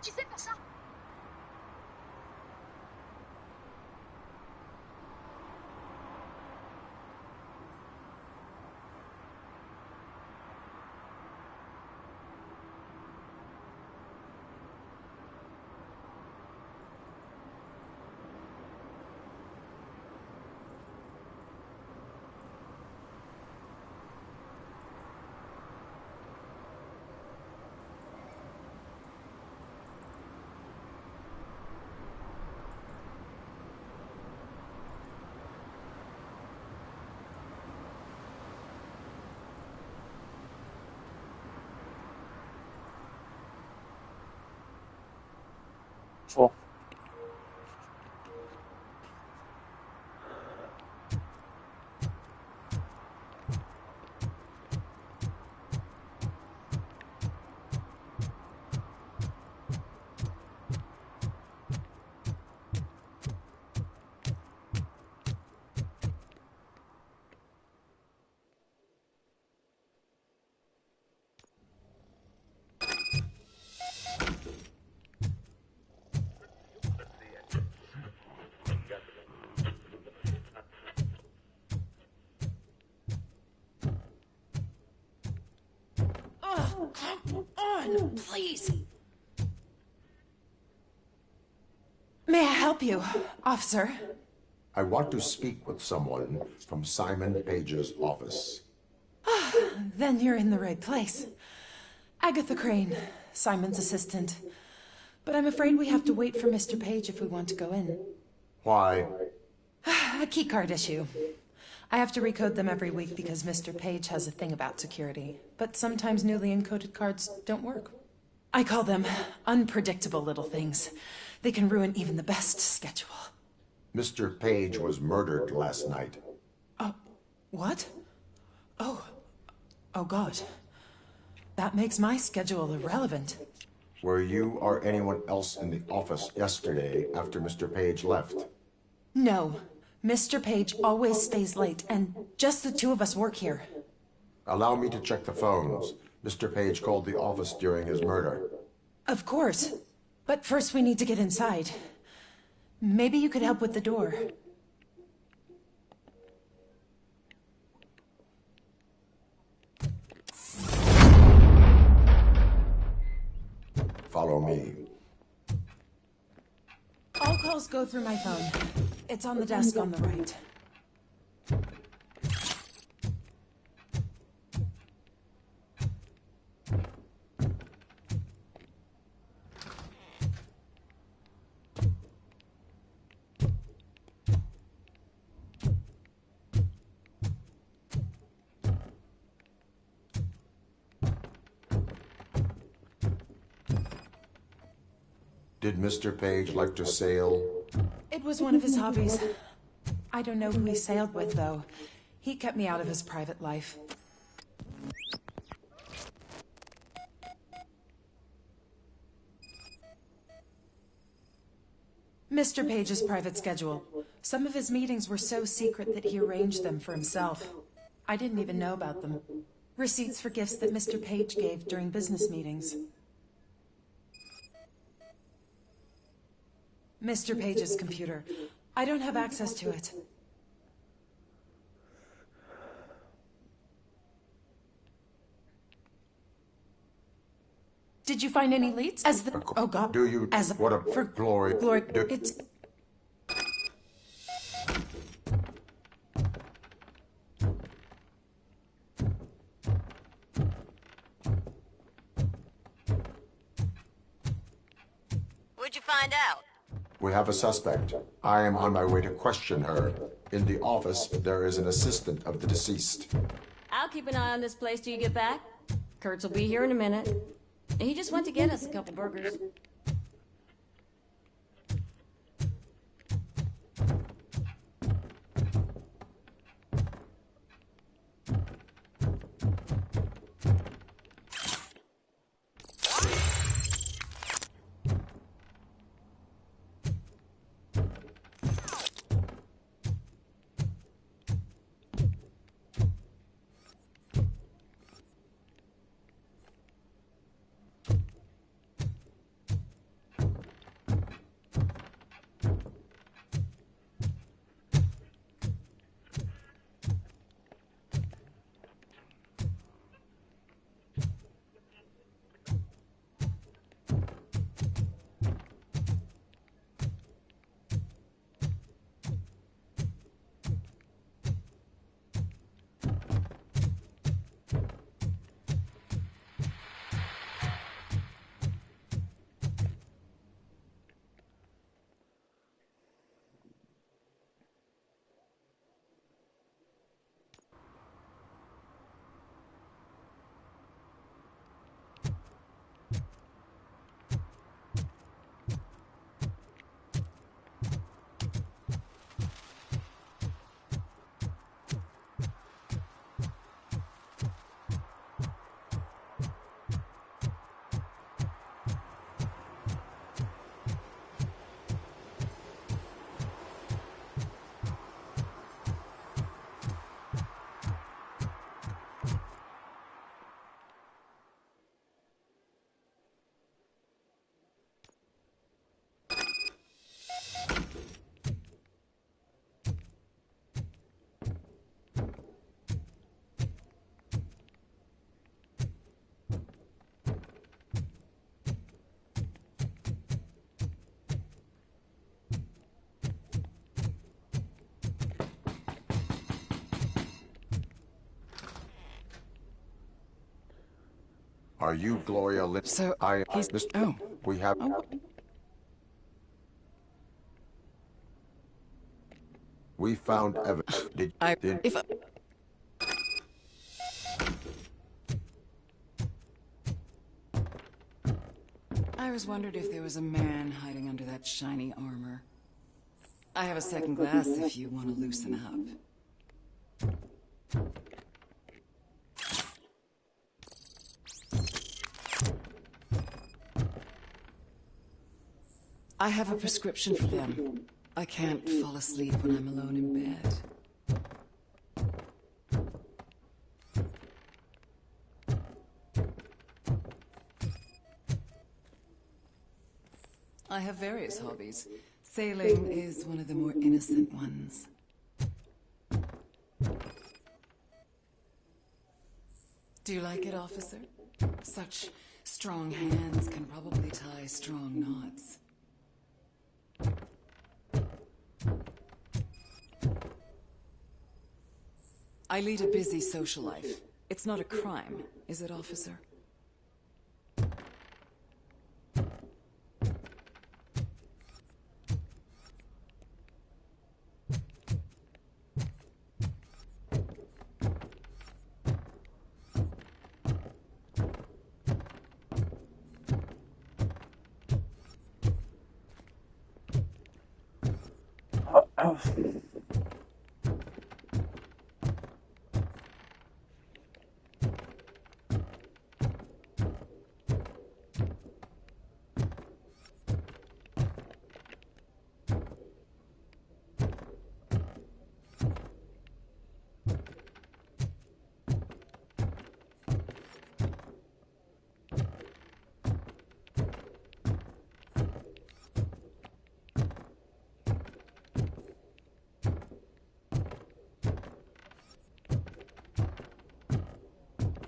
Tu fais pour ça? Four. Oh, come on, please. May I help you, officer? I want to speak with someone from Simon Page's office. Then you're in the right place. Agatha Crane, Simon's assistant. But I'm afraid we have to wait for Mr. Page if we want to go in. Why? A keycard issue. I have to recode them every week because Mr. Page has a thing about security. But sometimes newly encoded cards don't work. I call them unpredictable little things. They can ruin even the best schedule. Mr. Page was murdered last night. What? Oh God. That makes my schedule irrelevant. Were you or anyone else in the office yesterday after Mr. Page left? No. Mr. Page always stays late, and just the two of us work here. Allow me to check the phones. Mr. Page called the office during his murder. Of course. But first we need to get inside. Maybe you could help with the door. Follow me. All calls go through my phone. It's on the desk on the right. Did Mr. Page like to sail? It was one of his hobbies. I don't know who he sailed with, though. He kept me out of his private life. Mr. Page's private schedule. Some of his meetings were so secret that he arranged them for himself. I didn't even know about them. Receipts for gifts that Mr. Page gave during business meetings. Mr. Page's computer. I don't have access to it. Did you find any leads? Oh God. Do you? What a for glory. It's. What'd you find out? We have a suspect. I am on my way to question her. In the office, there is an assistant of the deceased. I'll keep an eye on this place till you get back. Kurtz will be here in a minute. He just went to get us a couple burgers. Are you Gloria Lynn? So, I, he's... Mr. Oh. We have... Oh, We found evidence. Did... if... I was wondered if there was a man hiding under that shiny armor. I have a second glass if you want to loosen up. I have a prescription for them. I can't fall asleep when I'm alone in bed. I have various hobbies. Sailing is one of the more innocent ones. Do you like it, officer? Such strong hands can probably tie strong knots. I lead a busy social life. It's not a crime, is it, officer?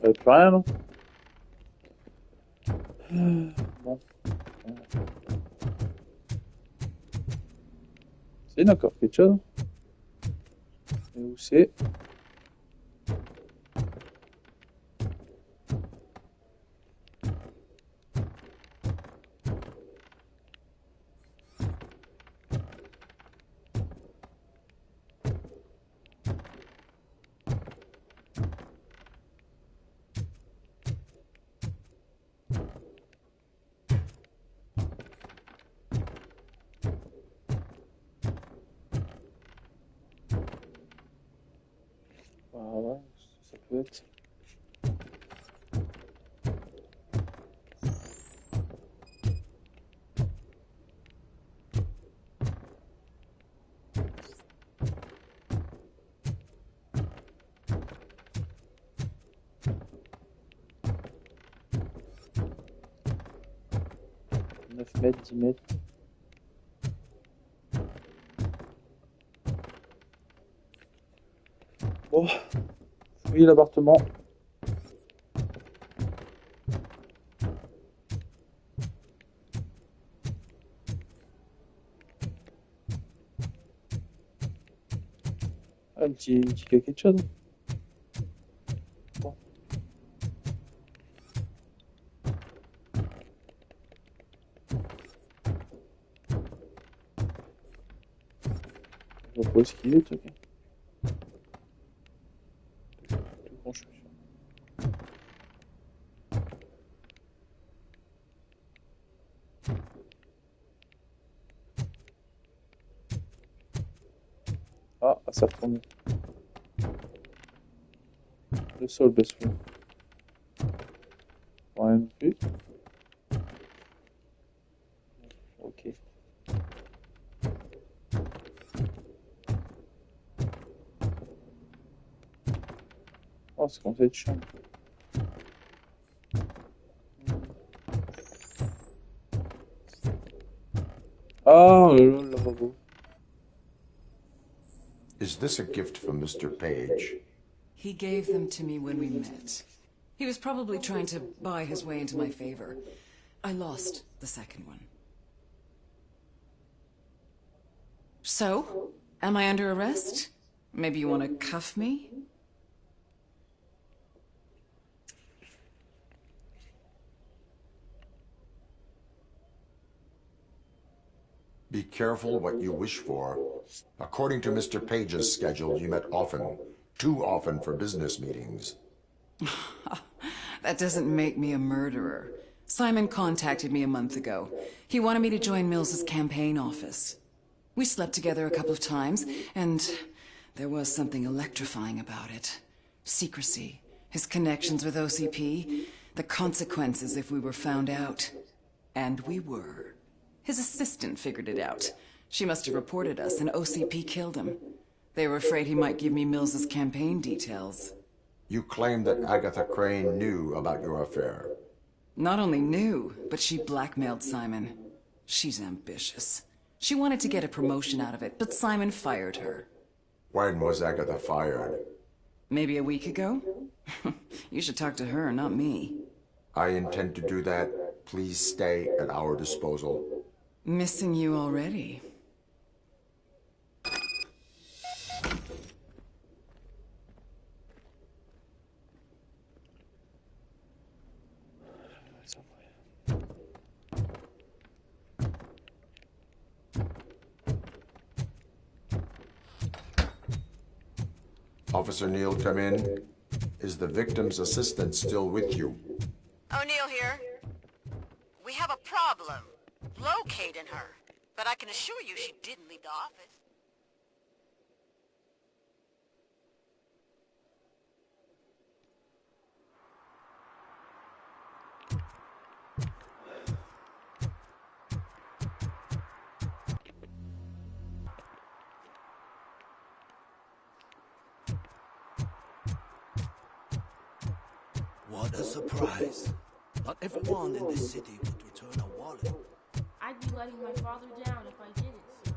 Plus rien, non? Bon. C'est encore quelque chose. Et où c'est? Voilà, ça peut être. Neuf mètres, 10 mètres. Bon, fouiller l'appartement. Ah, un petit quelque chose. Bon. Je vois pas où est-ce qu'il est, le truc. De construction. Ah, ça retourne. Le sol baisse plus. Rien non plus. Ok. Oh, c'est comme ça être chiant. Ah, le robot. Is this a gift from Mr. Page? He gave them to me when we met. He was probably trying to buy his way into my favor. I lost the second one. So, am I under arrest? Maybe you want to cuff me? Be careful what you wish for. According to Mr. Page's schedule, you met often. Too often for business meetings. That doesn't make me a murderer. Simon contacted me a month ago. He wanted me to join Mills's campaign office. We slept together a couple of times, and there was something electrifying about it. Secrecy, his connections with OCP, the consequences if we were found out. And we were. His assistant figured it out. She must have reported us, and OCP killed him. They were afraid he might give me Mills's campaign details. You claim that Agatha Crane knew about your affair. Not only knew, but she blackmailed Simon. She's ambitious. She wanted to get a promotion out of it, but Simon fired her. When was Agatha fired? Maybe a week ago? You should talk to her, not me. I intend to do that. Please stay at our disposal. Missing you already. Officer Neal, come in. Is the victim's assistant still with you? O'Neill here. We have a problem locating her, but I can assure you she didn't leave the office. What a surprise. Not everyone in this city would return a wallet. I'd be letting my father down if I didn't, sir.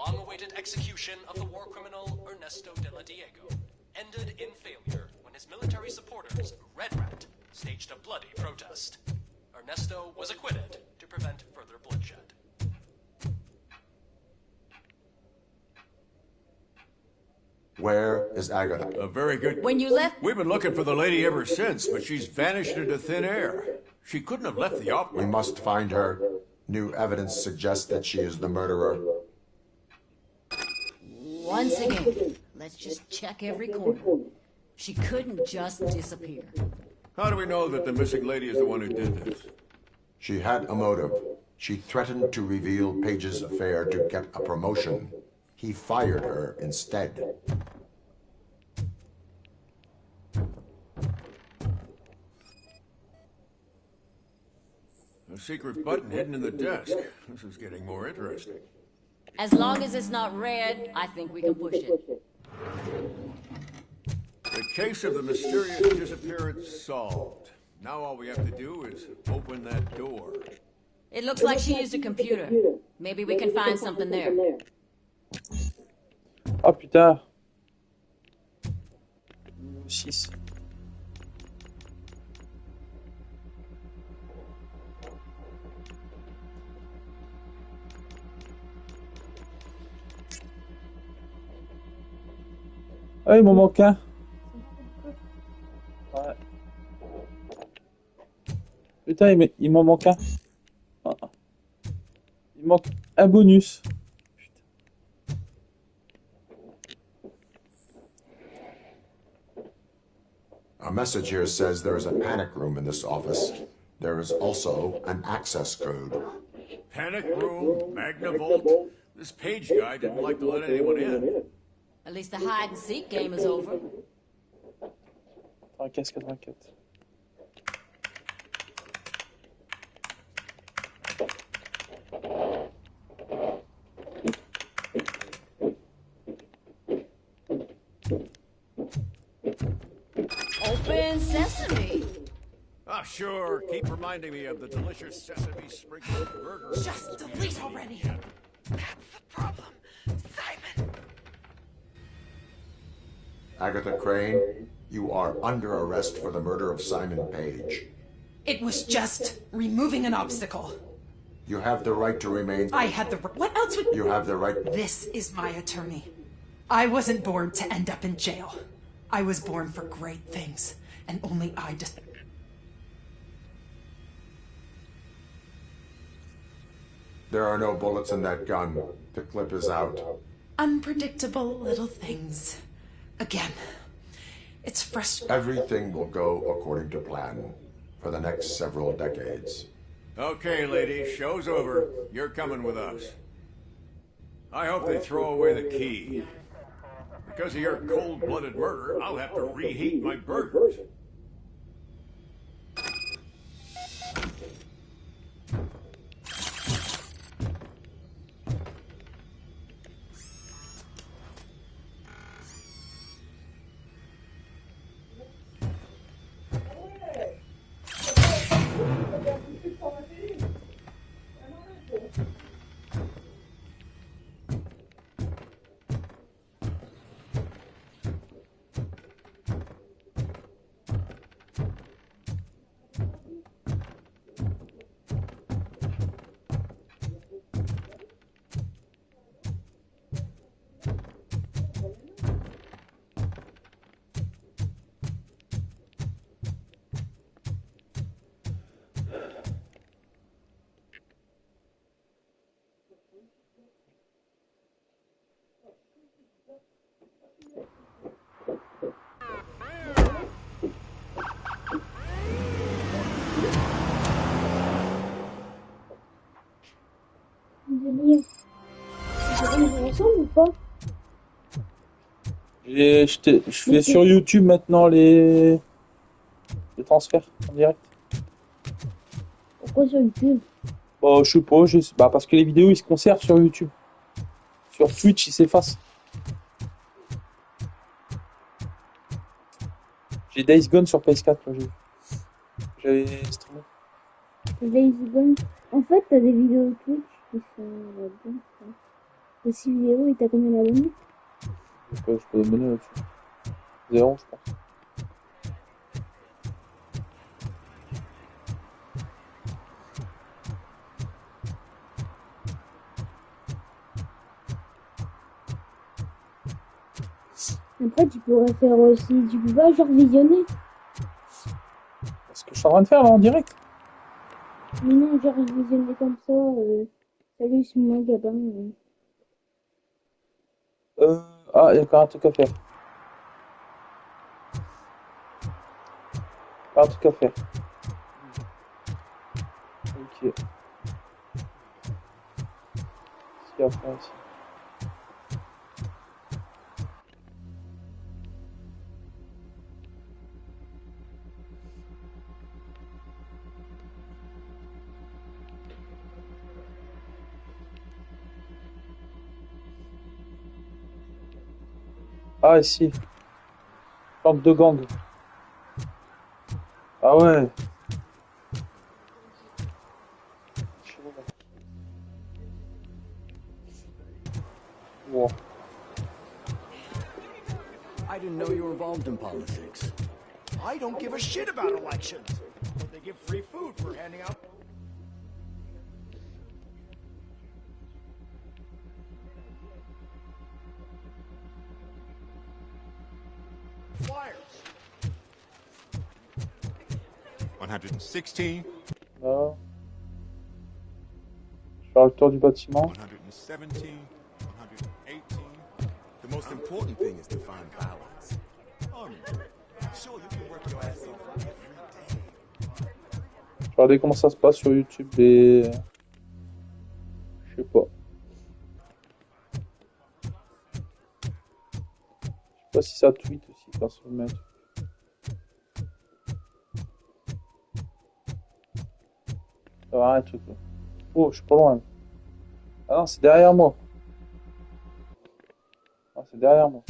Long-awaited execution of the war criminal Ernesto de la Diego ended in failure when his military supporters, Red Rat, staged a bloody protest. Ernesto was acquitted to prevent further bloodshed. Where is Agatha? A very good... When you left... We've been looking for the lady ever since, but she's vanished into thin air. She couldn't have left the opera. We must find her. New evidence suggests that she is the murderer. Once again, let's just check every corner. She couldn't just disappear. How do we know that the missing lady is the one who did this? She had a motive. She threatened to reveal Page's affair to get a promotion. He fired her instead. A secret button hidden in the desk. This is getting more interesting. As long as it's not red, I think we can push it. The case of the mysterious disappearance solved. Now all we have to do is open that door. It looks like she used a computer. Maybe we can find something there. Oh putain. 6. Ah, il m'en manque un. Ouais. Putain, il m'en manque un. Ah. Il manque un bonus. A message here says there is a panic room in this office. There is also an access code. Panic room, Magnavolt. This Page guy didn't like to let anyone in. At least the hide-and-seek game is over. 84. Open sesame. Ah, sure. Keep reminding me of the delicious sesame sprinkled burger. Just delete already. That's the problem. Simon! Agatha Crane, you are under arrest for the murder of Simon Page. It was just removing an obstacle. You have the right to remain... I had the... What else would... You have the right... This is my attorney. I wasn't born to end up in jail. I was born for great things, and only I just... There are no bullets in that gun. The clip is out. Unpredictable little things. Again, it's frustrating. Everything will go according to plan for the next several decades. Okay, ladies, show's over. You're coming with us. I hope they throw away the key. Because of your cold-blooded murder, I'll have to reheat my burgers. Je fais sur YouTube maintenant les transferts en direct. Pourquoi sur YouTube? Bah, je sais pas, bah, parce que les vidéos ils se conservent sur YouTube. Sur Twitch ils s'effacent. J'ai Days Gone sur PS4, là, j'avais streamé. Days Gone. En fait, t'as des vidéos Twitch qui sont là-dedans. Les 6 vidéos et t'as combien d'abonnés? Je peux abonner là-dessus. 0, je pense. Après, tu pourrais faire aussi, tu peux pas genre visionner. C'est ce que je suis en train de faire là en direct. Mais non, genre visionner comme ça. Salut, c'est moi, Gabin. Ah, il y a encore un truc à faire. Un truc à faire. Ok. Si après aussi. Ah, ici. Planque de gang. Ah ouais. Wow. I didn't know you were involved in politics. I don't give a shit about elections. They give free food for handing out. Flyers. 116. Là. Je fais le tour du bâtiment. 117. 118. The most important thing is to find balance. Sure, you can work your ass off every day. Je vais regarder comment ça se passe sur YouTube et... Je sais pas. Je sais pas si ça tweet aussi quand ça met un truc. Ça va un truc là. Oh, je suis pas loin. Ah non, c'est derrière moi. Ah, c'est derrière moi.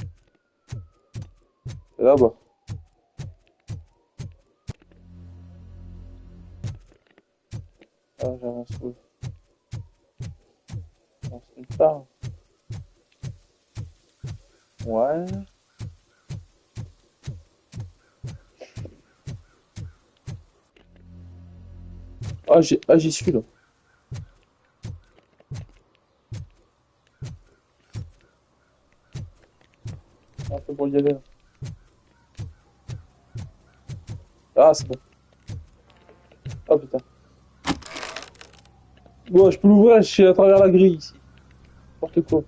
C'est là-bas. Ah, j'avance où? J'avance nulle part. Ouais. J'y suis là. Un peu pour y aller là. Ah, c'est bon. Oh putain. Bon, je peux l'ouvrir, je suis à travers la grille ici. N'importe quoi.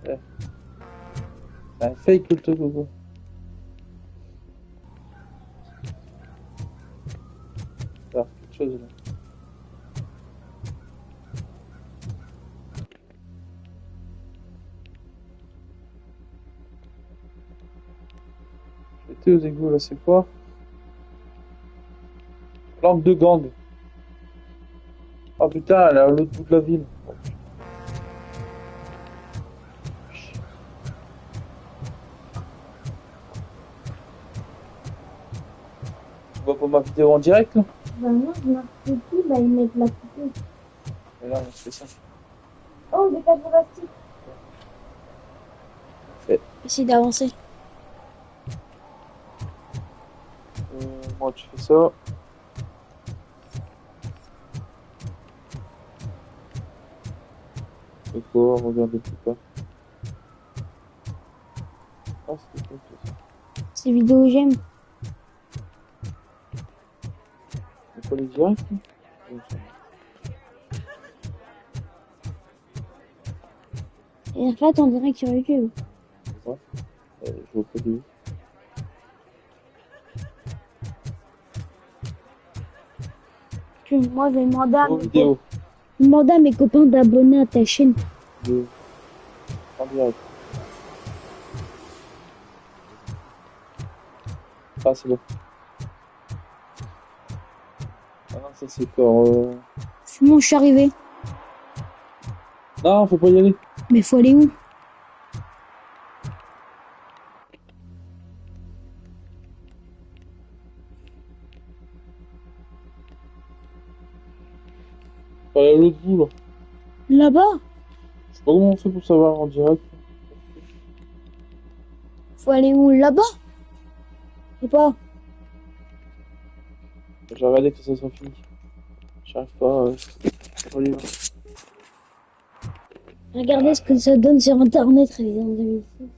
Ouais. C'est un fake le truc ou quoi? Ah, quelque chose là. J'étais aux égouts là, c'est quoi? Lampe de gang. Oh putain, elle est à l'autre bout de la ville. Tu vois pas ma vidéo en direct là? Bah non, je marque tout, bah ils mettent la poupée. Et là, on fait ça. Oh, des cadres plastiques. Fait. Essaye d'avancer. Moi, tu fais ça. C'est quoi? Regardez plus tard. Ah, c'est quoi ça? Ces vidéos j'aime. C'est pas les directs? Et en fait, on dirait que sur YouTube. Ouais. Je vois pas de. Moi, je vais demander à, vidéo. demander à mes copains d'abonner à ta chaîne. En direct. Ah, c'est bon. Ah non, ça c'est fort. C'est bon, je suis arrivé. Non, faut pas y aller. Mais faut aller où? Faut aller à l'autre bout là. Là-bas? Je sais pas comment on fait pour savoir en direct. Faut aller où? Là-bas? Je sais pas. J'ai regardé que ça soit fini. J'arrive pas. Faut aller là. Regardez ce que ça donne sur internet, réalisé en 2006.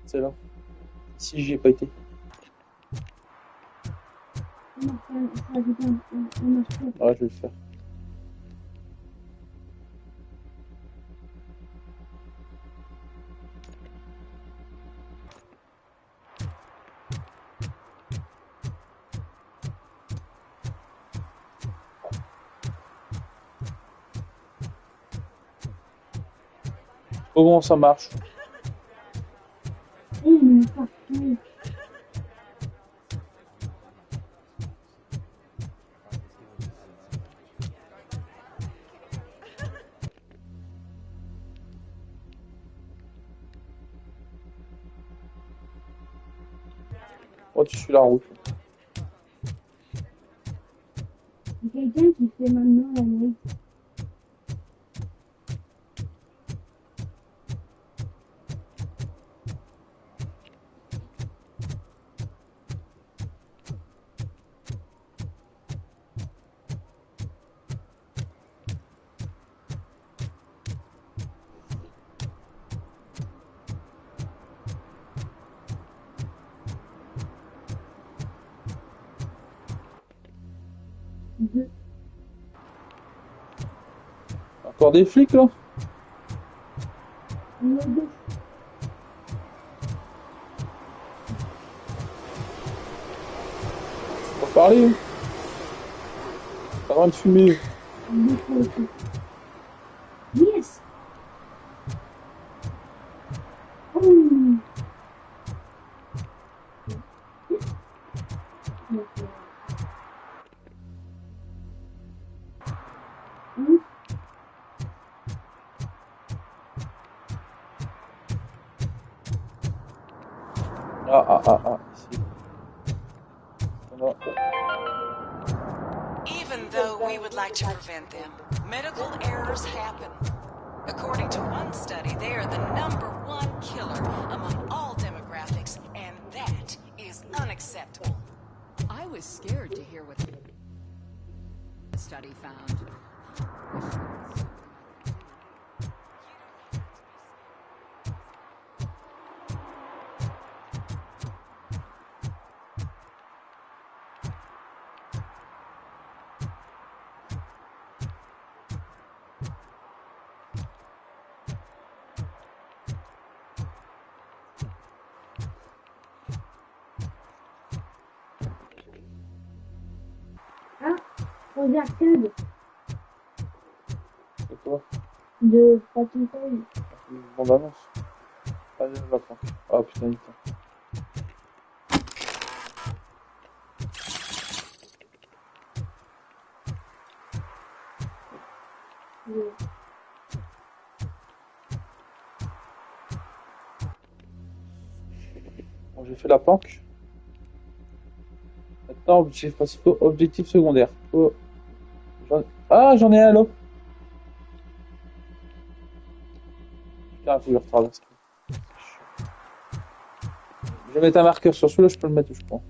C'est là. Si j'y ai pas été. Ouais, je vais le faire. Comment ça marche? Oh, tu suis la route. Quelqu'un qui fait maintenant la nuit. Encore des flics là? On va parler. Hein. Pas loin de fumer. Yes. Ici. Even though we would like to prevent them, medical errors happen. According to one study, they are the #1 killer among all demographics, and that is unacceptable. unacceptable. I was scared to hear what the study found. Regarde, Code. C'est quoi? De Phantom Toy. Bande annonce. Ah, je la prends. Ah putain, il tient. Bon, j'ai fait la planque. Maintenant, objectif principal, objectif secondaire. Oh. J'en ai un là. Putain, faut que je retraverse. Je vais mettre un marqueur sur celui-là, je peux le mettre où je prends.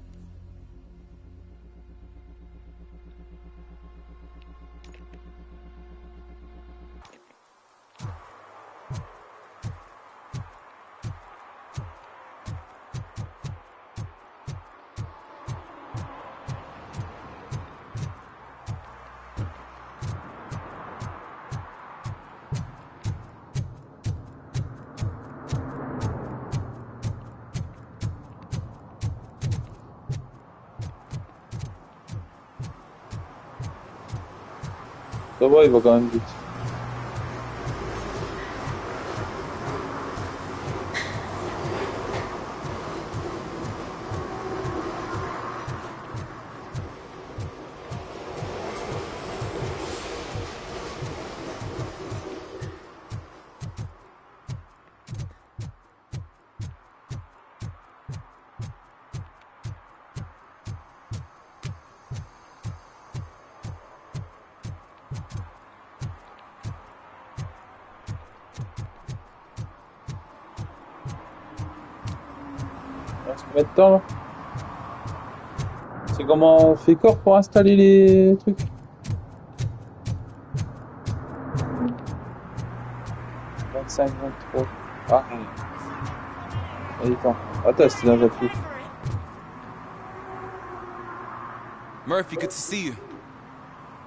Ça va, il va quand même vite. Combien de temps là? C'est comment on fait corps pour installer les trucs? « 25, 23... » Ah. Attends. Attends, c'était dans la truc. Murphy, good to see you.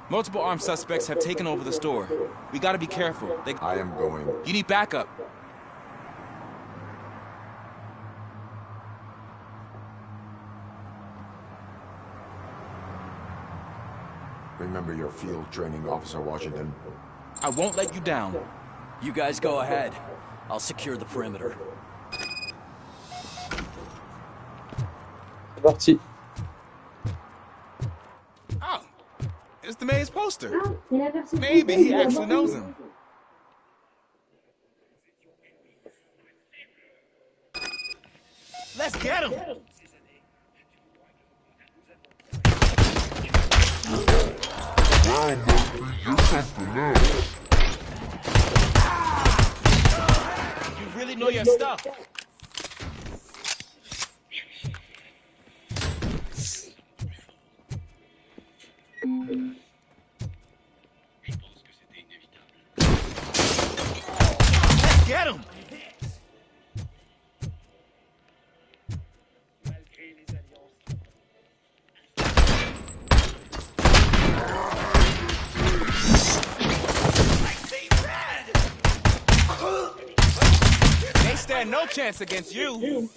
Multiple armed suspects have taken over the store. We gotta be careful. I am going. You need backup. Remember your field training, Officer Washington. I won't let you down. You guys go ahead. I'll secure the perimeter. C'est parti. Oh, it's the mayor's poster. Maybe he actually knows him. Let's get him. Wow, Murphy, you're something else. You really know your stuff. Let's get him. They stand no chance against you.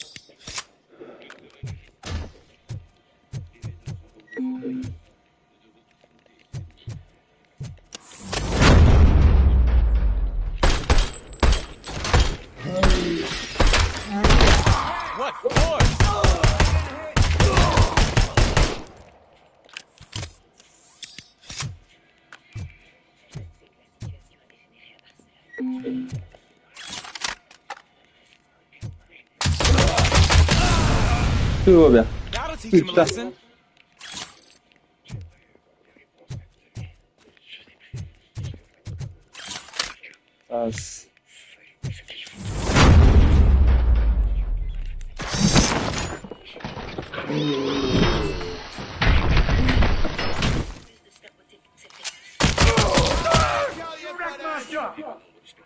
What force? Tout va bien. That'll teach him a lesson. Ah,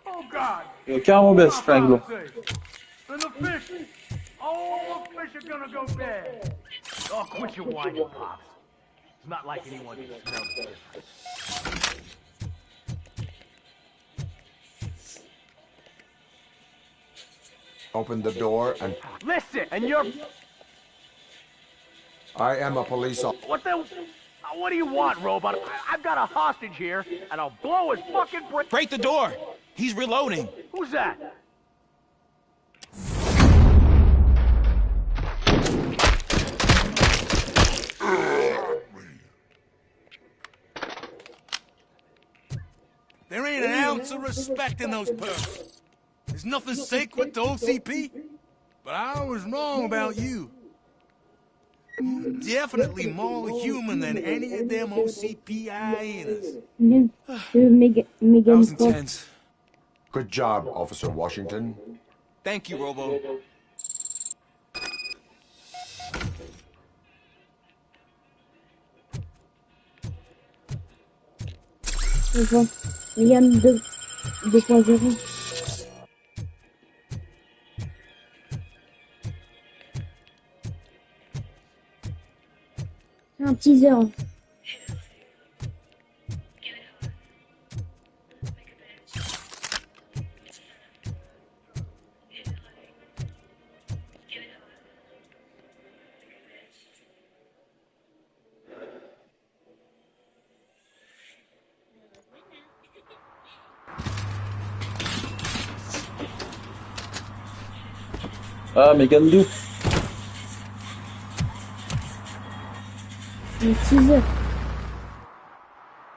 Oh, God. Il est carrément best, flingue. And the fish. All the fish are gonna go bad. Oh, quit your whining, Pops. It's not like anyone can smell the difference. Open the door and... Listen, and you're... I am a police officer. What the... What do you want, robot? I've got a hostage here, and I'll blow his fucking brain... Break the door! He's reloading. Who's that? There ain't an ounce of respect in those perks. There's nothing sacred to OCP. But I was wrong about you. You're definitely more human than any of them OCP hyenas. That was intense. Good job, Officer Washington. Thank you, Robo. Regarde 2.0. Un teaser. Ah, Megan Duke. Un teaser.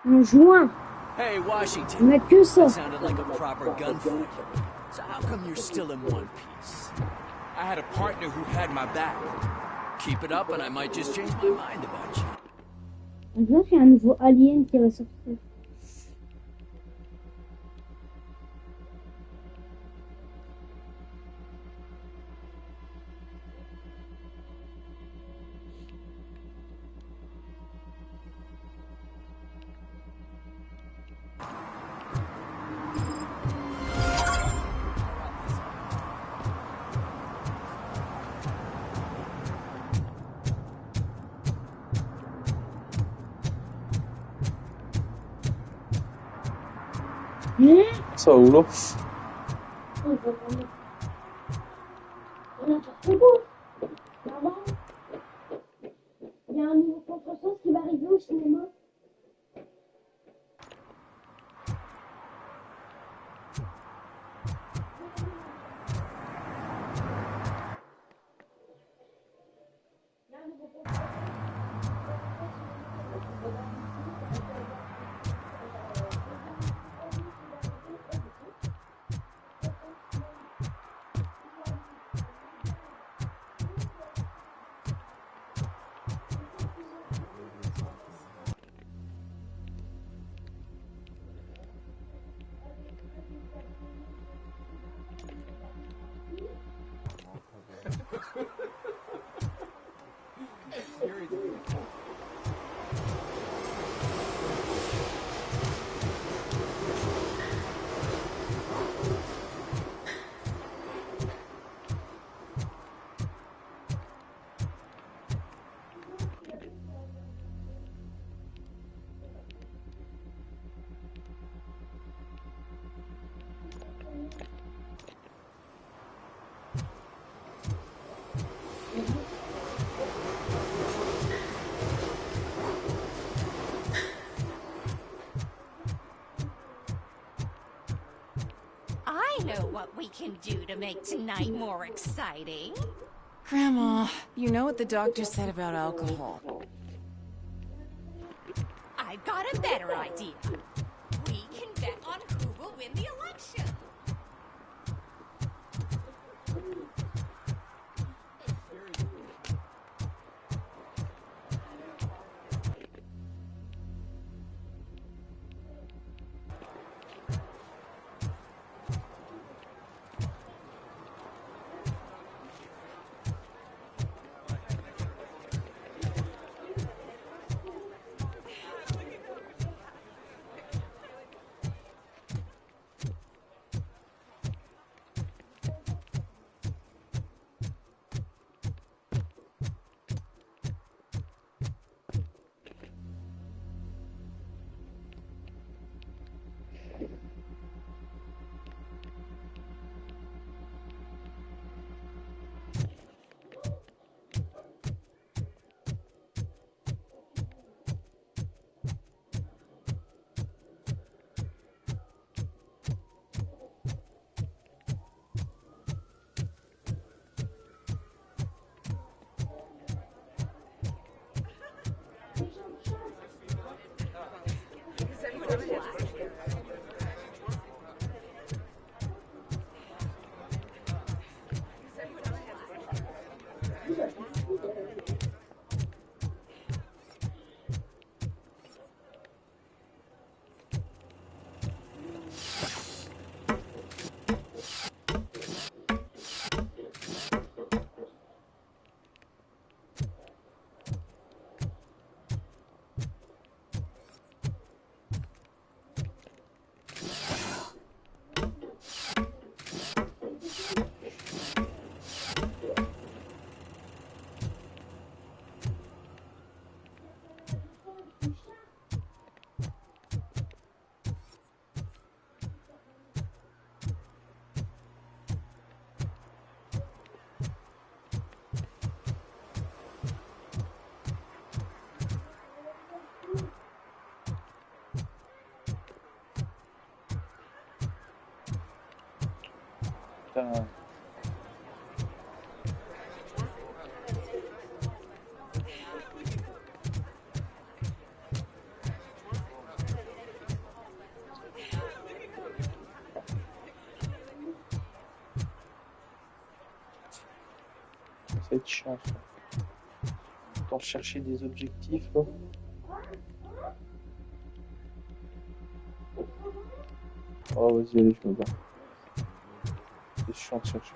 Un joint. Hey, Washington. On a que ça. That sounded like a proper gunfight. So how come you're still in one piece? I had a partner who had my back. Keep it up and I might just change my mind about you. Maintenant, il y a un nouveau Alien qui va sortir. Solo. Il y a un nouveau contresens qui va arriver au cinéma. I know what we can do to make tonight more exciting. Grandma, you know what the doctor said about alcohol. I've got a better idea. We can bet on who will win the election. Putain. Ça va être chiant ça. Autant chercher des objectifs là. Oh vas-y, allez, je me bats. C'est chiant de chercher.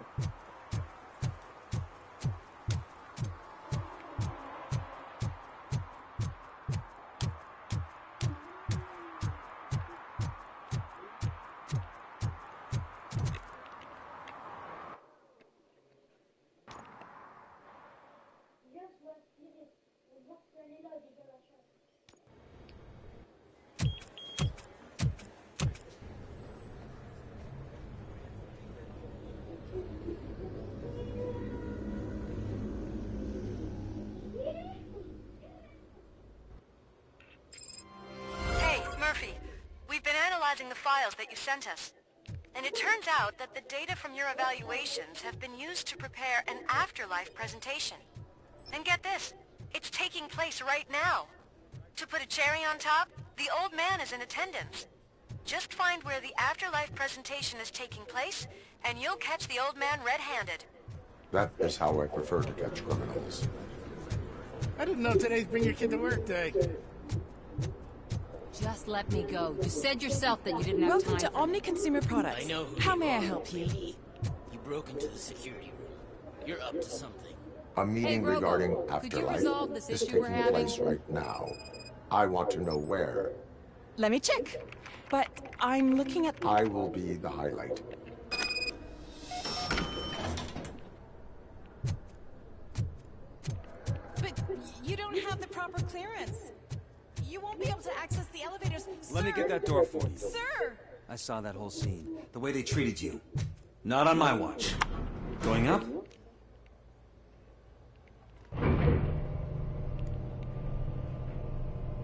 Hey, Murphy. We've been analyzing the files that you sent us. And it turns out that the data from your evaluations have been used to prepare an afterlife presentation. And get this, it's taking place right now. To put a cherry on top, the old man is in attendance. Just find where the afterlife presentation is taking place, and you'll catch the old man red-handed. That is how I prefer to catch criminals. I didn't know today's Bring Your Kid to Work day. Just let me go. You said yourself that you didn't have Welcome time. to Omni Consumer Products. I know who How you may I are, help you? lady. You broke into the security room. You're up to something. A meeting Robo, regarding could you afterlife resolve this is issue we're taking having? place right now. I want to know where. Let me check. But I'm looking at... I will be the highlight. But you don't have the proper clearance. You won't be able to access the elevators. Let me get that door for you. Sir! I saw that whole scene. The way they treated you. Not on my watch. Going up?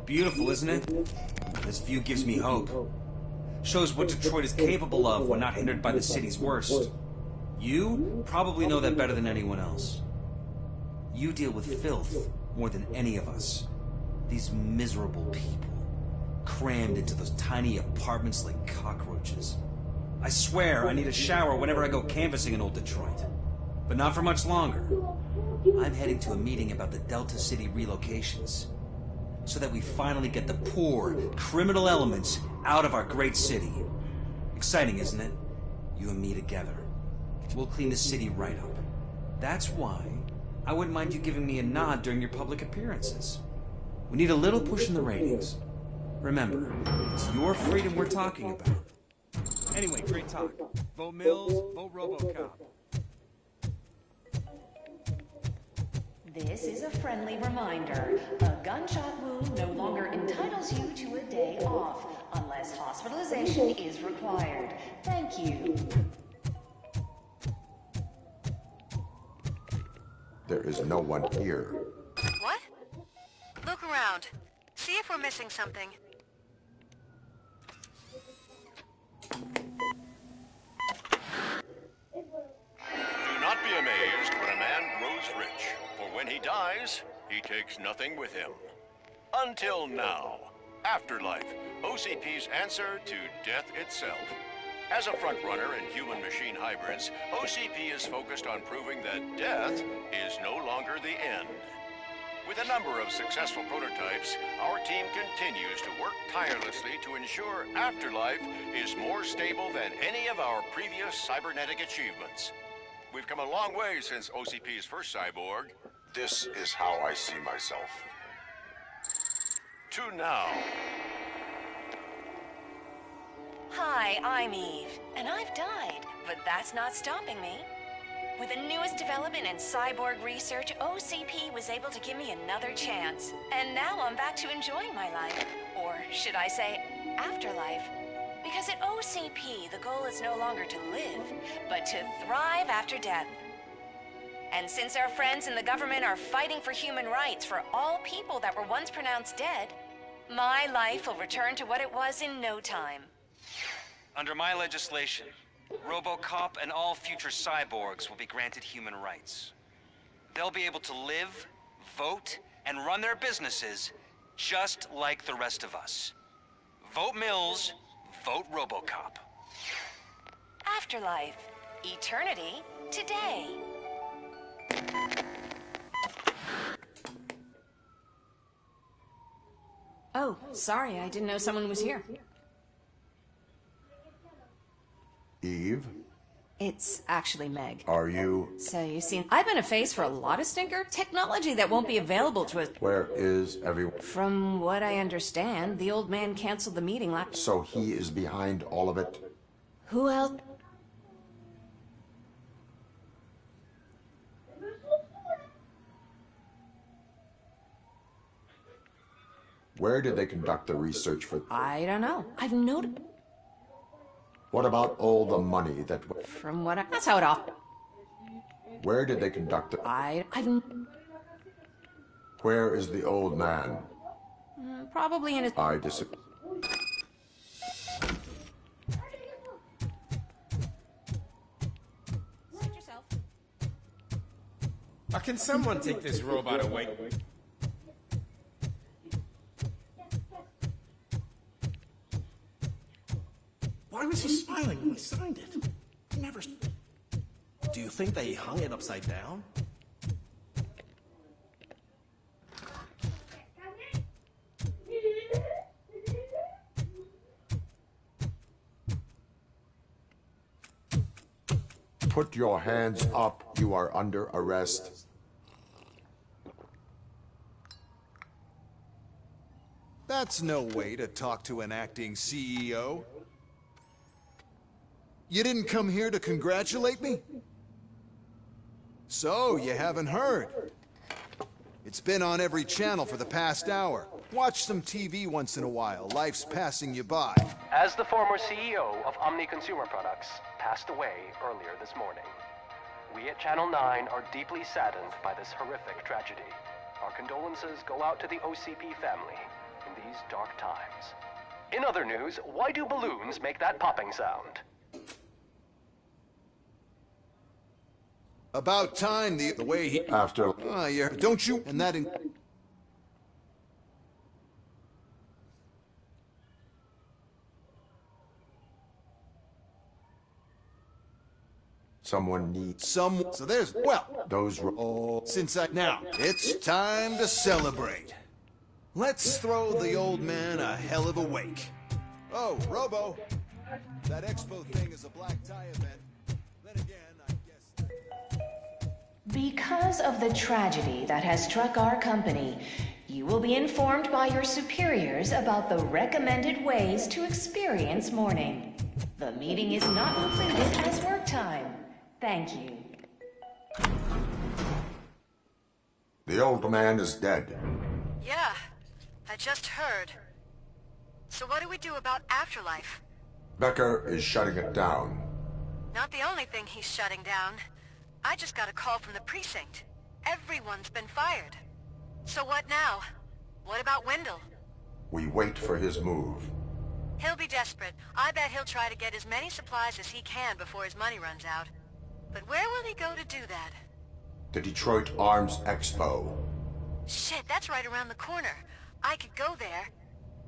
Beautiful, isn't it? This view gives me hope. Shows what Detroit is capable of when not hindered by the city's worst. You probably know that better than anyone else. You deal with filth more than any of us. These miserable people, crammed into those tiny apartments like cockroaches. I swear I need a shower whenever I go canvassing in old Detroit. But not for much longer. I'm heading to a meeting about the Delta City relocations, so that we finally get the poor, criminal elements out of our great city. Exciting, isn't it? You and me together. We'll clean the city right up. That's why I wouldn't mind you giving me a nod during your public appearances. We need a little push in the ratings. Remember, it's your freedom we're talking about. Anyway, great talk. Vote Mills, vote Robocop. This is a friendly reminder. A gunshot wound no longer entitles you to a day off, unless hospitalization is required. Thank you. There is no one here. What? Look around. See if we're missing something. Do not be amazed when a man grows rich, for when he dies, he takes nothing with him. Until now. Afterlife, OCP's answer to death itself. As a frontrunner in human-machine hybrids, OCP is focused on proving that death is no longer the end. With a number of successful prototypes, our team continues to work tirelessly to ensure Afterlife is more stable than any of our previous cybernetic achievements. We've come a long way since OCP's first cyborg. This is how I see myself. To now. Hi, I'm Eve, and I've died, but that's not stopping me. With the newest development in cyborg research, OCP was able to give me another chance. And now I'm back to enjoying my life. Or should I say, afterlife. Because at OCP, the goal is no longer to live, but to thrive after death. And since our friends in the government are fighting for human rights for all people that were once pronounced dead, my life will return to what it was in no time. Under my legislation, Robocop and all future cyborgs will be granted human rights. They'll be able to live, vote, and run their businesses just like the rest of us. Vote Mills, vote Robocop. Afterlife. Eternity. Today. Oh, sorry, I didn't know someone was here. Eve, It's actually Meg. are you... So you see, I've been a face for a lot of stinker technology that won't be available to us. Where is everyone? From what I understand, the old man canceled the meeting last... So he is behind all of it? Who else? Where did they conduct the research for... I don't know. I've noted... What about all the money that... From what I... That's how it off... Where did they conduct the... I've... Where is the old man? Probably in his... I disagree. Can someone take this robot away? Why was he smiling when he signed it? He never... Do you think they hung it upside down? Put your hands up. You are under arrest. That's no way to talk to an acting CEO. You didn't come here to congratulate me? So, you haven't heard. It's been on every channel for the past hour. Watch some TV once in a while. Life's passing you by. As the former CEO of Omni Consumer Products passed away earlier this morning, we at Channel 9 are deeply saddened by this horrific tragedy. Our condolences go out to the OCP family in these dark times. In other news, why do balloons make that popping sound? About time, the way he... After... yeah, don't you... And that... Someone needs... So there's... Well... Those... Since I... Now, it's time to celebrate. Let's throw the old man a hell of a wake. Oh, Robo. That expo thing is a black tie event. Then again, I guess... Because of the tragedy that has struck our company, you will be informed by your superiors about the recommended ways to experience mourning. The meeting is not included as work time. Thank you. The old man is dead. Yeah, I just heard. So what do we do about Afterlife? Becker is shutting it down. Not the only thing he's shutting down. I just got a call from the precinct. Everyone's been fired. So what now? What about Wendell? We wait for his move. He'll be desperate. I bet he'll try to get as many supplies as he can before his money runs out. But where will he go to do that? The Detroit Arms Expo. Shit, that's right around the corner. I could go there.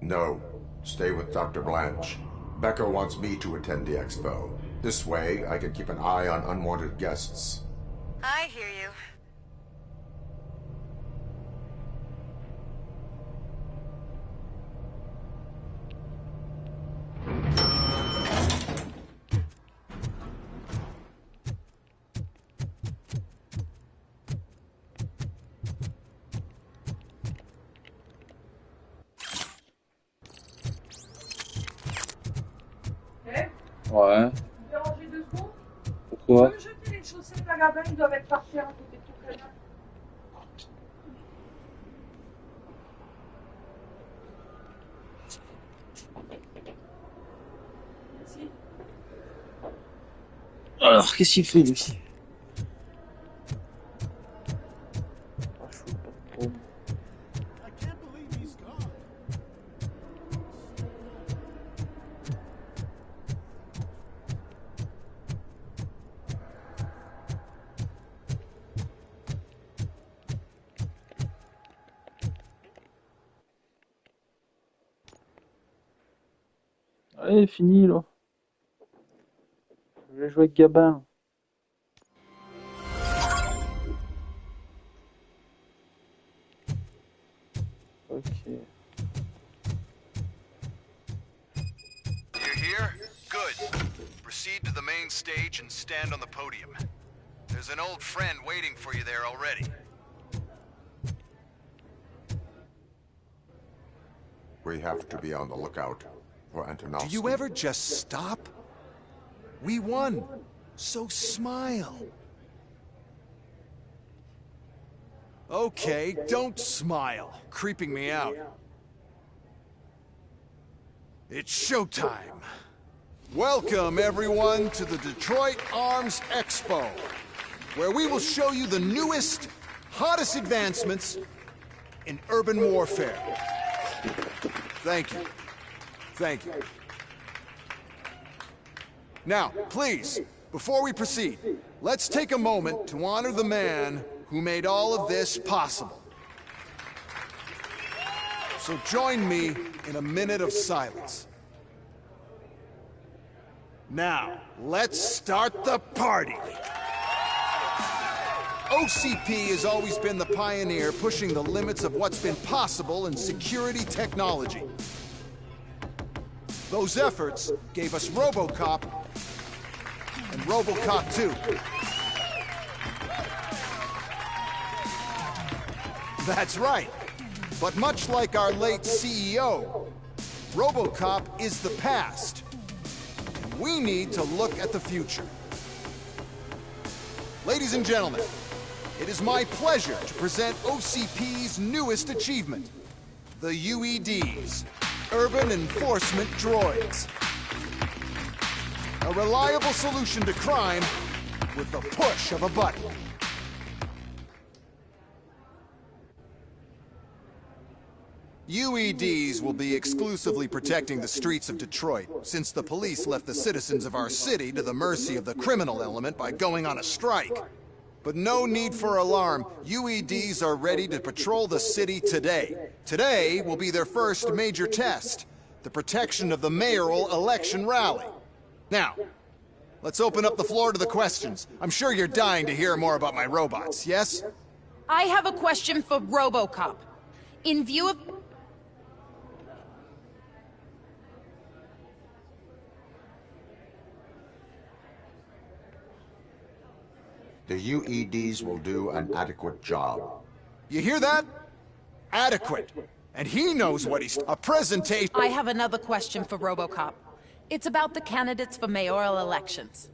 No. Stay with Dr. Blanche. Becker wants me to attend the expo. This way, I can keep an eye on unwanted guests. I hear you. Ouais. Pourquoi? Jeter les chaussettes à la main, ils doivent être par terre à côté de tout canard. Merci. Alors, qu'est-ce qu'il fait, lui? Allez, fini là. Je vais jouer avec Gabin. Ok. You're here? Good. Proceed to the main stage and stand on the podium. There's an old friend waiting for you there already. We have to be on the lookout for Antonovsky. Do you ever just stop? We won, so smile. Okay, don't smile. Creeping me out. It's showtime. Welcome, everyone, to the Detroit Arms Expo, where we will show you the newest, hottest advancements in urban warfare. Thank you. Thank you. Now, please, before we proceed, let's take a moment to honor the man who made all of this possible. So join me in a minute of silence. Now, let's start the party. OCP has always been the pioneer pushing the limits of what's been possible in security technology. Those efforts gave us Robocop and Robocop 2. That's right. But much like our late CEO, Robocop is the past. And we need to look at the future. Ladies and gentlemen, it is my pleasure to present OCP's newest achievement, the UEDs, Urban Enforcement Droids. A reliable solution to crime with the push of a button. UEDs will be exclusively protecting the streets of Detroit, since the police left the citizens of our city to the mercy of the criminal element by going on a strike. But no need for alarm. UEDs are ready to patrol the city today. Today will be their first major test, the protection of the mayoral election rally. Now, let's open up the floor to the questions. I'm sure you're dying to hear more about my robots, yes? I have a question for Robocop. In view of... The UEDs will do an adequate job. You hear that? Adequate. And he knows what he's... A presentation... I have another question for Robocop. It's about the candidates for mayoral elections.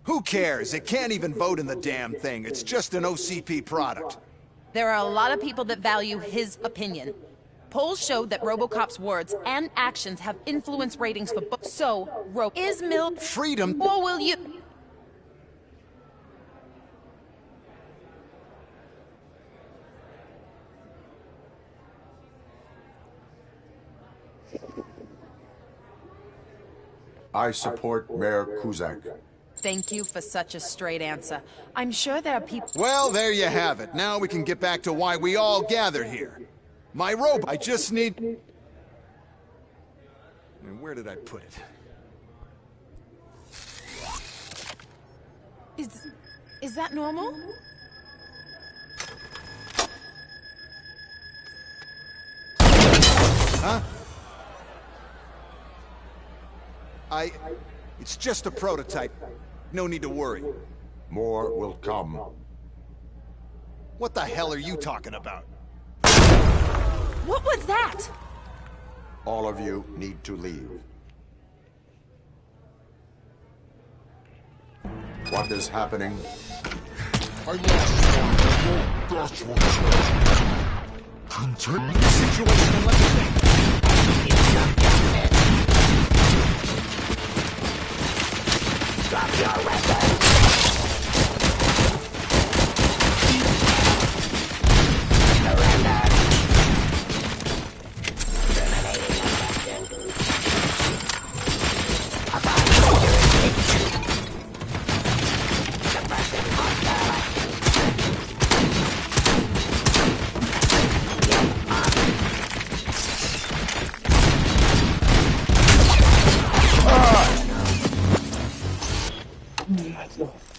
Who cares? It can't even vote in the damn thing. It's just an OCP product. There are a lot of people that value his opinion. Polls showed that Robocop's words and actions have influenced ratings for books. So, is Mill... Freedom... Or will you... I support Mayor Kuzak. Thank you for such a straight answer. I'm sure there are people... Well, there you have it. Now we can get back to why we all gathered here. My robot... I just need... And where did I put it? Is that normal? Huh? It's just a prototype. No need to worry. More will come. What the hell are you talking about? What was that? All of you need to leave. What is happening? I lost. That's what's happening. Continue the situation and let me think. Drop your weapons! Surrender! Terminating infection. Applying jurisdiction. Suppressing hostile. Get up. So.